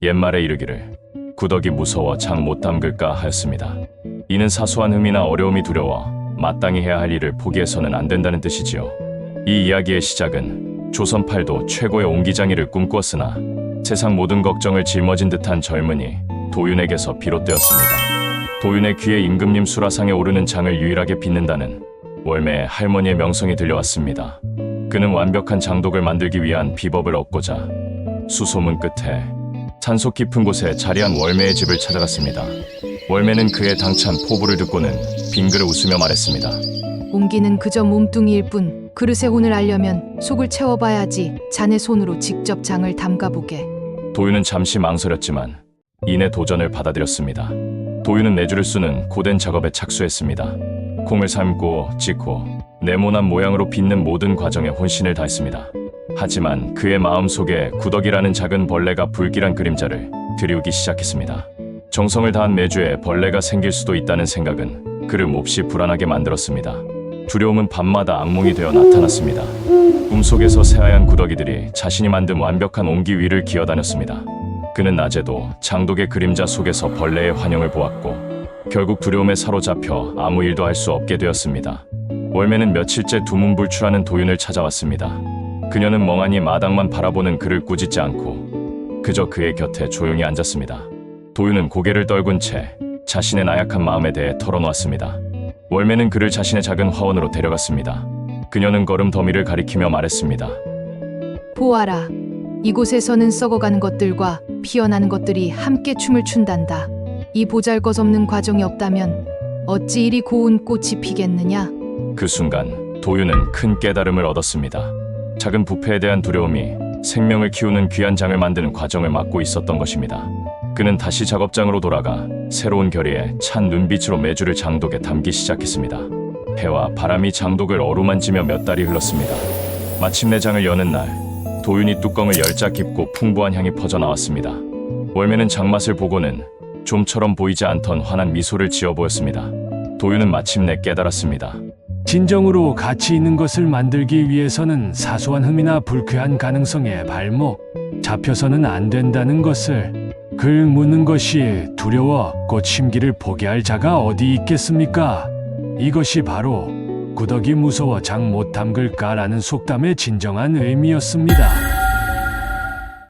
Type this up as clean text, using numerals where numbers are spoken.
옛말에 이르기를 구덕이 무서워 장 못 담글까 하였습니다. 이는 사소한 흠이나 어려움이 두려워 마땅히 해야 할 일을 포기해서는 안 된다는 뜻이지요. 이 이야기의 시작은 조선팔도 최고의 옹기장이를 꿈꾸었으나 세상 모든 걱정을 짊어진 듯한 젊은이 도윤에게서 비롯되었습니다. 도윤의 귀에 임금님 수라상에 오르는 장을 유일하게 빚는다는 월매의 할머니의 명성이 들려왔습니다. 그는 완벽한 장독을 만들기 위한 비법을 얻고자 수소문 끝에 산속 깊은 곳에 자리한 월매의 집을 찾아갔습니다. 월매는 그의 당찬 포부를 듣고는 빙그레 웃으며 말했습니다. 옹기는 그저 몸뚱이일 뿐 그릇에 혼을 알려면 속을 채워봐야지. 자네 손으로 직접 장을 담가보게. 도윤은 잠시 망설였지만 이내 도전을 받아들였습니다. 도윤은 내주를 쓰는 고된 작업에 착수했습니다. 콩을 삶고 찢고 네모난 모양으로 빚는 모든 과정에 혼신을 다했습니다. 하지만 그의 마음속에 구덕이라는 작은 벌레가 불길한 그림자를 드리우기 시작했습니다. 정성을 다한 매주에 벌레가 생길 수도 있다는 생각은 그를 몹시 불안하게 만들었습니다. 두려움은 밤마다 악몽이 되어 나타났습니다. 꿈속에서 새하얀 구더기들이 자신이 만든 완벽한 옹기 위를 기어다녔습니다. 그는 낮에도 장독의 그림자 속에서 벌레의 환영을 보았고 결국 두려움에 사로잡혀 아무 일도 할 수 없게 되었습니다. 월매는 며칠째 두문불출하는 도윤을 찾아왔습니다. 그녀는 멍하니 마당만 바라보는 그를 꾸짖지 않고 그저 그의 곁에 조용히 앉았습니다. 도윤은 고개를 떨군 채 자신의 나약한 마음에 대해 털어놓았습니다. 월매는 그를 자신의 작은 화원으로 데려갔습니다. 그녀는 걸음 더미를 가리키며 말했습니다. 보아라. 이곳에서는 썩어가는 것들과 피어나는 것들이 함께 춤을 춘단다. 이 보잘것없는 과정이 없다면 어찌 이리 고운 꽃이 피겠느냐? 그 순간 도윤은 큰 깨달음을 얻었습니다. 작은 부패에 대한 두려움이 생명을 키우는 귀한 장을 만드는 과정을 막고 있었던 것입니다. 그는 다시 작업장으로 돌아가 새로운 결의에 찬 눈빛으로 매주를 장독에 담기 시작했습니다. 해와 바람이 장독을 어루만지며 몇 달이 흘렀습니다. 마침내 장을 여는 날 도윤이 뚜껑을 열자 깊고 풍부한 향이 퍼져나왔습니다. 월매는 장맛을 보고는 좀처럼 보이지 않던 환한 미소를 지어 보였습니다. 도윤은 마침내 깨달았습니다. 진정으로 가치 있는 것을 만들기 위해서는 사소한 흠이나 불쾌한 가능성에 발목 잡혀서는 안 된다는 것을. 글 묻는 것이 두려워 꽃 심기를 포기할 자가 어디 있겠습니까? 이것이 바로 구덕이 무서워 장 못 담글까라는 속담의 진정한 의미였습니다.